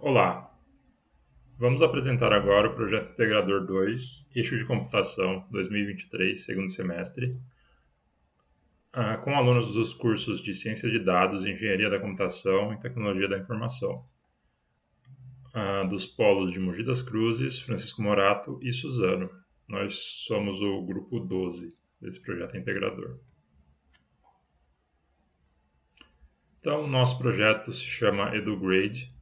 Olá, vamos apresentar agora o Projeto Integrador 2, Eixo de Computação 2023, segundo semestre, com alunos dos cursos de Ciência de Dados, Engenharia da Computação e Tecnologia da Informação, dos polos de Mogi das Cruzes, Francisco Morato e Suzano. Nós somos o grupo 12 desse projeto integrador. Então, nosso projeto se chama EduGrade,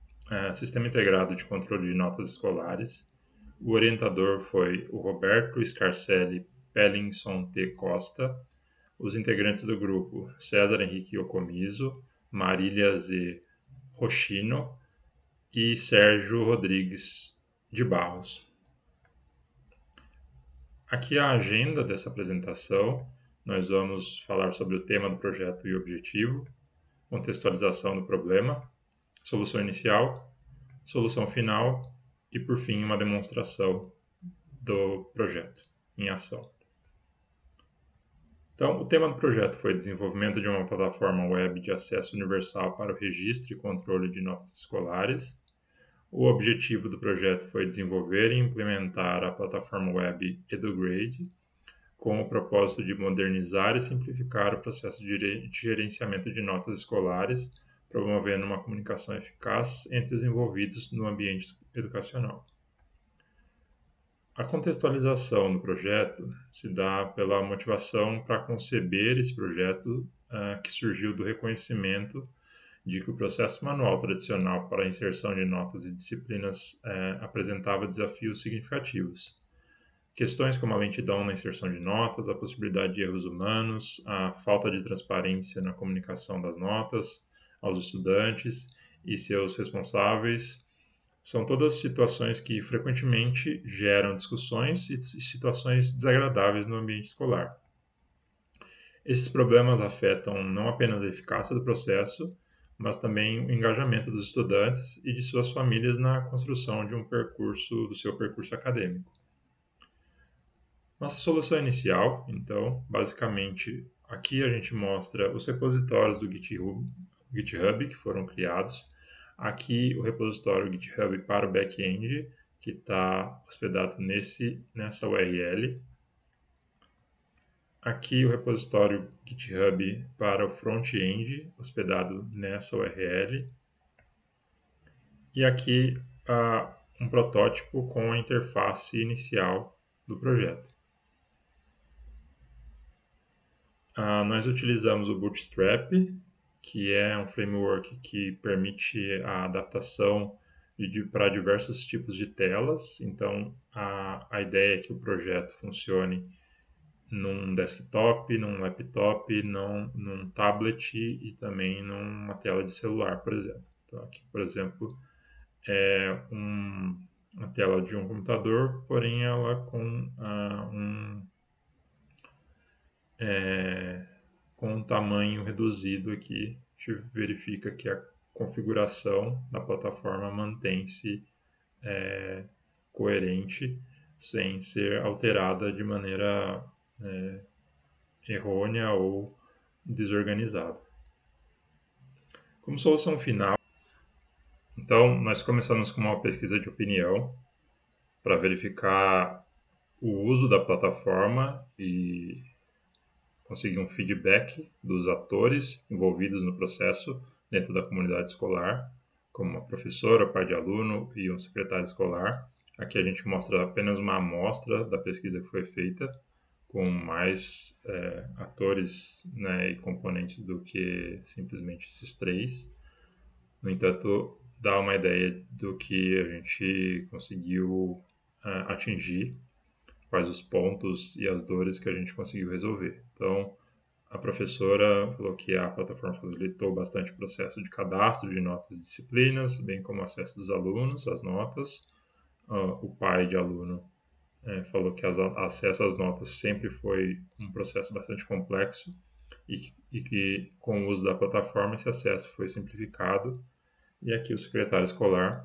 Sistema Integrado de Controle de Notas Escolares. O orientador foi o Roberto Scarcelli Pellinson T. Costa. Os integrantes do grupo: César Henrique Ocomiso, Marília Z. Rochino e Sérgio Rodrigues de Barros. Aqui é a agenda dessa apresentação. Nós vamos falar sobre o tema do projeto e objetivo, contextualização do problema, solução inicial, solução final e, por fim, uma demonstração do projeto em ação. Então, o tema do projeto foi desenvolvimento de uma plataforma web de acesso universal para o registro e controle de notas escolares. O objetivo do projeto foi desenvolver e implementar a plataforma web EduGrade, com o propósito de modernizar e simplificar o processo de gerenciamento de notas escolares, promovendo uma comunicação eficaz entre os envolvidos no ambiente educacional. A contextualização do projeto se dá pela motivação para conceber esse projeto, que surgiu do reconhecimento de que o processo manual tradicional para a inserção de notas e disciplinas apresentava desafios significativos. Questões como a lentidão na inserção de notas, a possibilidade de erros humanos, a falta de transparência na comunicação das notas aos estudantes e seus responsáveis, são todas situações que frequentemente geram discussões e situações desagradáveis no ambiente escolar. Esses problemas afetam não apenas a eficácia do processo, mas também o engajamento dos estudantes e de suas famílias na construção de do seu percurso acadêmico. Nossa solução inicial, então, basicamente, aqui a gente mostra os repositórios do GitHub que foram criados. Aqui o repositório GitHub para o back-end, que está hospedado nessa URL. Aqui o repositório GitHub para o front-end, hospedado nessa URL. E aqui um protótipo com a interface inicial do projeto. Nós utilizamos o Bootstrap, que é um framework que permite a adaptação para diversos tipos de telas. Então, a ideia é que o projeto funcione num desktop, num laptop, num tablet e também numa tela de celular, por exemplo. Então, aqui, por exemplo, é uma tela de um computador, porém ela com um tamanho reduzido aqui. A gente verifica que a configuração da plataforma mantém-se coerente, sem ser alterada de maneira errônea ou desorganizada. Como solução final, então, nós começamos com uma pesquisa de opinião para verificar o uso da plataforma e conseguir um feedback dos atores envolvidos no processo dentro da comunidade escolar, como uma professora, pai de aluno e um secretário escolar. Aqui a gente mostra apenas uma amostra da pesquisa que foi feita, com mais atores, né, e componentes do que simplesmente esses três. No entanto, dá uma ideia do que a gente conseguiu atingir, quais os pontos e as dores que a gente conseguiu resolver. Então, a professora falou que a plataforma facilitou bastante o processo de cadastro de notas e disciplinas, bem como o acesso dos alunos às notas. O pai de aluno falou que acesso às notas sempre foi um processo bastante complexo e que, com o uso da plataforma, esse acesso foi simplificado. E aqui o secretário escolar,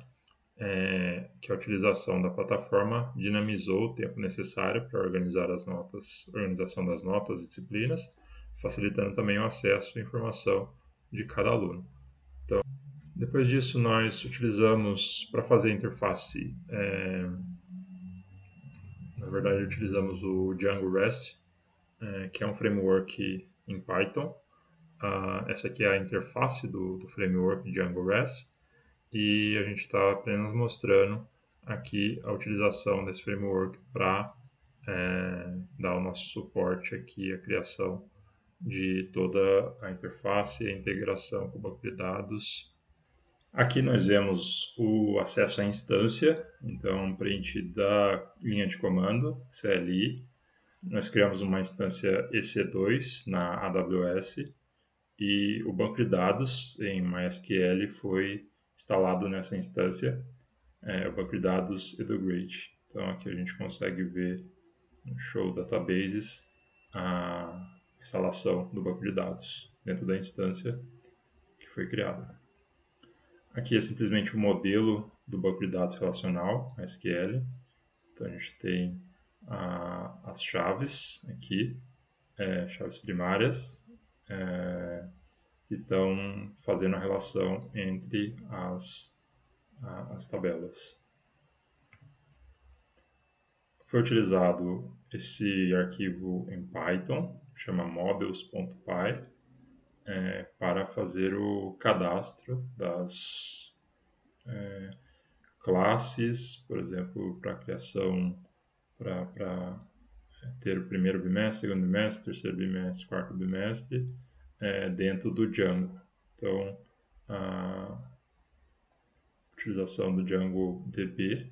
que a utilização da plataforma dinamizou o tempo necessário para organização das notas e disciplinas, facilitando também o acesso à informação de cada aluno. Então, Depois disso, nós utilizamos para fazer a interface, na verdade, utilizamos o Django REST, que é um framework em Python. Essa aqui é a interface do framework Django REST e a gente está apenas mostrando aqui a utilização desse framework para dar o nosso suporte aqui, a criação de toda a interface e a integração com o banco de dados. Aqui nós vemos o acesso à instância, então print da linha de comando, CLI. Nós criamos uma instância EC2 na AWS e o banco de dados em MySQL foi instalado nessa instância, o banco de dados Edugrade. Então aqui a gente consegue ver no Show Databases a instalação do banco de dados dentro da instância que foi criada. Aqui é simplesmente o modelo do banco de dados relacional, SQL. Então a gente tem as chaves aqui, chaves primárias, que estão fazendo a relação entre as tabelas. Foi utilizado esse arquivo em Python, chama models.py, para fazer o cadastro das classes, por exemplo, para a criação, para ter o primeiro bimestre, segundo bimestre, terceiro bimestre, quarto bimestre, dentro do Django. Então, a utilização do Django DB,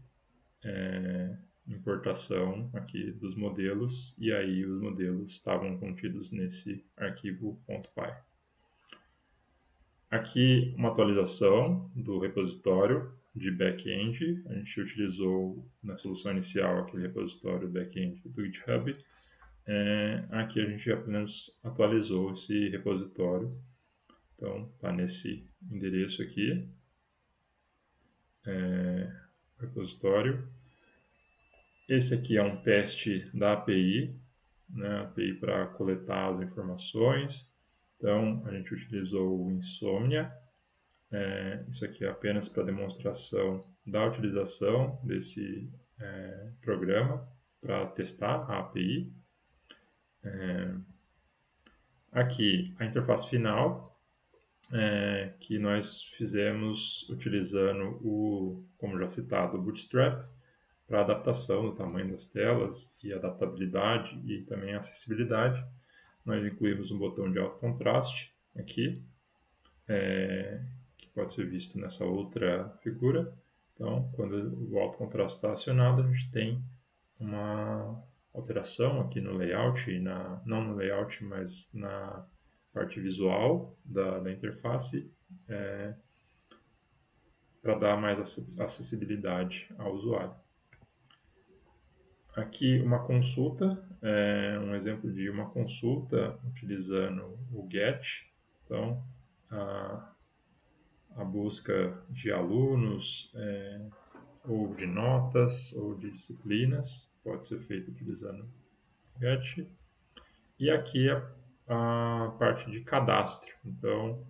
importação aqui dos modelos, e aí os modelos estavam contidos nesse arquivo .py. Aqui uma atualização do repositório de back-end. A gente utilizou na solução inicial aquele repositório back-end do GitHub. Aqui a gente apenas atualizou esse repositório. Então, está nesse endereço aqui, repositório. Esse aqui é um teste da API, né, API para coletar as informações. Então, a gente utilizou o Insomnia. Isso aqui é apenas para demonstração da utilização desse programa para testar a API. Aqui a interface final, que nós fizemos utilizando como já citado, o Bootstrap, para adaptação do tamanho das telas e adaptabilidade e também acessibilidade. Nós incluímos um botão de alto contraste aqui, que pode ser visto nessa outra figura. Então, quando o alto contraste está acionado, a gente tem uma alteração aqui no layout, não no layout, mas na parte visual da interface, para dar mais acessibilidade ao usuário. Aqui uma consulta, um exemplo de uma consulta utilizando o GET. Então, a busca de alunos, ou de notas, ou de disciplinas, pode ser feita utilizando o GET. E aqui a parte de cadastro. Então,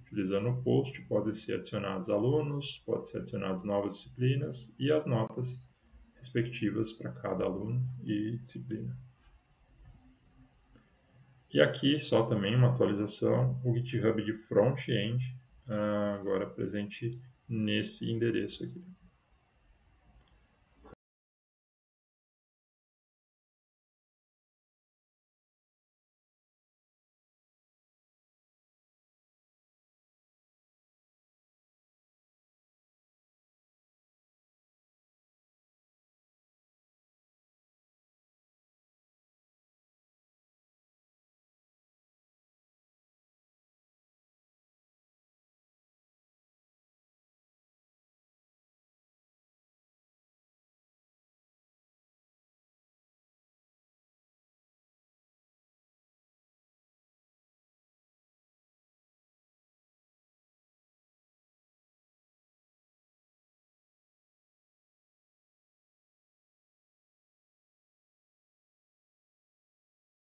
utilizando o post, podem ser adicionados alunos, podem ser adicionadas novas disciplinas e as notas respectivas para cada aluno e disciplina. E aqui só também uma atualização, o GitHub de front-end, agora presente nesse endereço aqui.